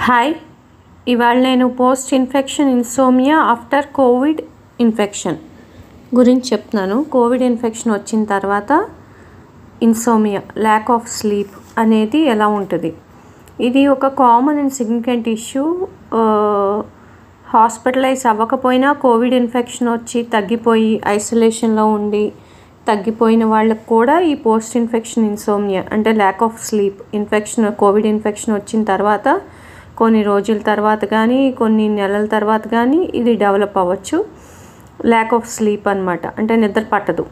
Hi, ఇవాళ నేను post infection insomnia after Covid infection గురించి చెప్తున్నాను. కోవిడ్ ఇన్ఫెక్షన్ వచ్చిన తర్వాత ఇన్సోమియా, ల్యాక్ ఆఫ్ స్లీప్ అనేది ఎలా ఉంటుంది. ఇది ఒక common and significant issue. Hospitalise అవ్వకపోయినా కోవిడ్ ఇన్ఫెక్షన్ వచ్చి తగ్గిపోయి ఐసోలేషన్లో ఉండి తగ్గిపోయిన వాళ్ళకు కూడా ఈ పోస్ట్ ఇన్ఫెక్షన్ ఇన్సోమియా అంటే lack of sleep Covid infection వచ్చిన తర్వాత కొన్ని రోజుల తర్వాత కానీ కొన్ని నెలల తర్వాత కానీ ఇది డెవలప్ అవ్వచ్చు. ల్యాక్ ఆఫ్ స్లీప్ అన్నమాట, అంటే నిద్ర పట్టదు.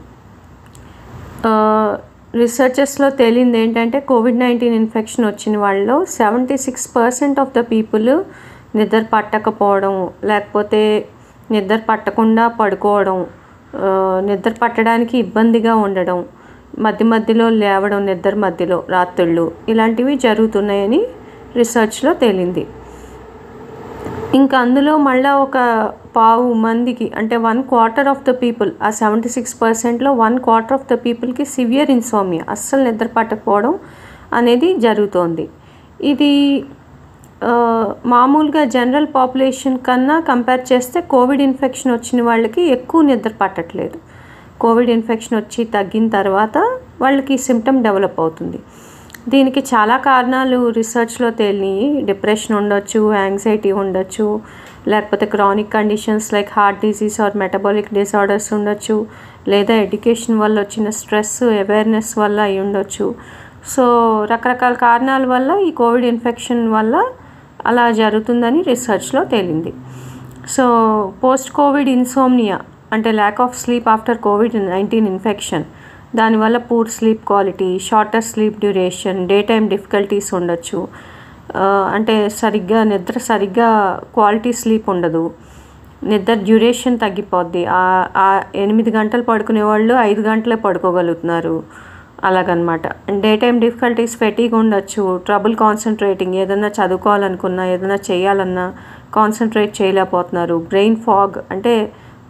రీసెర్చెస్లో తేలింది ఏంటంటే కోవిడ్-19 ఇన్ఫెక్షన్ వచ్చిన వాళ్ళలో 76% ఆఫ్ ద పీపుల్ నిద్ర పట్టకపోవడం, లేకపోతే నిద్ర పట్టకుండా పడుకోవడం, నిద్ర పట్టడానికి ఇబ్బందిగా ఉండడం, మధ్య మధ్యలో లేవడం, నిద్ర మధ్యలో రాత్రుళ్ళు ఇలాంటివి జరుగుతున్నాయని రీసెర్చ్లో తేలింది. ఇంకా అందులో మళ్ళీ ఒక పావు మందికి అంటే 1/4 ఆఫ్ ద పీపుల్, ఆ 76%లో 1/4 ఆఫ్ ద పీపుల్కి సివియర్ ఇన్సోమియా, అస్సలు నిద్ర పట్టకపోవడం అనేది జరుగుతోంది. ఇది మామూలుగా జనరల్ పాపులేషన్ కన్నా కంపేర్ చేస్తే కోవిడ్ ఇన్ఫెక్షన్ వచ్చిన వాళ్ళకి ఎక్కువ నిద్ర పట్టట్లేదు. కోవిడ్ ఇన్ఫెక్షన్ వచ్చి తగ్గిన తర్వాత వాళ్ళకి సిమ్టమ్ డెవలప్ అవుతుంది. దీనికి చాలా కారణాలు రీసెర్చ్లో తేలినాయి. డిప్రెషన్ ఉండొచ్చు, యాంగ్జైటీ ఉండొచ్చు, లేకపోతే chronic conditions like heart disease are metabolic disorders ఉండొచ్చు, లేదా ఎడ్యుకేషన్ వల్ల వచ్చిన స్ట్రెస్, అవేర్నెస్ వల్ల అయి ఉండొచ్చు. సో రకరకాల కారణాల వల్ల ఈ కోవిడ్ ఇన్ఫెక్షన్ వల్ల అలా జరుగుతుందని రీసెర్చ్లో తేలింది. సో పోస్ట్ కోవిడ్ ఇన్సోమ్నియా అంటే ల్యాక్ ఆఫ్ స్లీప్ ఆఫ్టర్ కోవిడ్-19 ఇన్ఫెక్షన్, దానివల్ల poor sleep quality, shorter sleep duration, day time difficulties ఉండొచ్చు. అంటే నిద్ర సరిగ్గా క్వాలిటీ స్లీప్ ఉండదు, నిద్ర డ్యూరేషన్ తగ్గిపోద్ది. 8 గంటలు పడుకునే వాళ్ళు 5 గంటలే పడుకోగలుగుతున్నారు, అలాగనమాట. డే టైమ్ డిఫికల్టీస్, ఫెటీగ్ ఉండొచ్చు, ట్రబుల్ కాన్సన్ట్రేటింగ్, ఏదైనా చదువుకోవాలనుకున్నా ఏదైనా చేయాలన్నా కాన్సన్ట్రేట్ చేయలేకపోతున్నారు. బ్రెయిన్ ఫాగ్, అంటే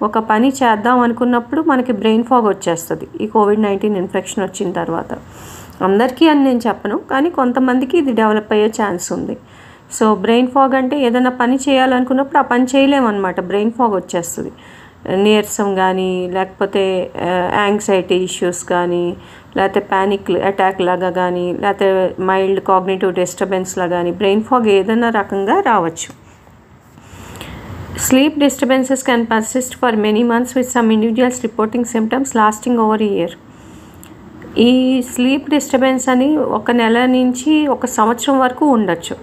ఒక పని చేద్దాం అనుకున్నప్పుడు మనకి బ్రెయిన్ ఫాగ్ వచ్చేస్తుంది ఈ కోవిడ్-19 ఇన్ఫెక్షన్ వచ్చిన తర్వాత. అందరికీ అని నేను చెప్పను, కానీ కొంతమందికి ఇది డెవలప్ అయ్యే ఛాన్స్ ఉంది. సో బ్రెయిన్ ఫాగ్ అంటే ఏదైనా పని చేయాలనుకున్నప్పుడు ఆ పని చేయలేమన్నమాట, బ్రెయిన్ ఫాగ్ వచ్చేస్తుంది. నీరసం కానీ, లేకపోతే యాంగ్జైటీ ఇష్యూస్ కానీ, లేకపోతే ప్యానిక్ అటాక్ లాగా కానీ, లేకపోతే మైల్డ్ కాగ్నిటివ్ డిస్టర్బెన్స్ లాగా కానీ బ్రెయిన్ ఫాగ్ ఏదైనా రకంగా రావచ్చు. Sleep disturbances can persist for many months, with some individuals reporting symptoms lasting over a year. ఈ స్లీప్ డిస్టర్బెన్స్ అని 1 నెల నుంచి 1 సంవత్సరం వరకు ఉండొచ్చు.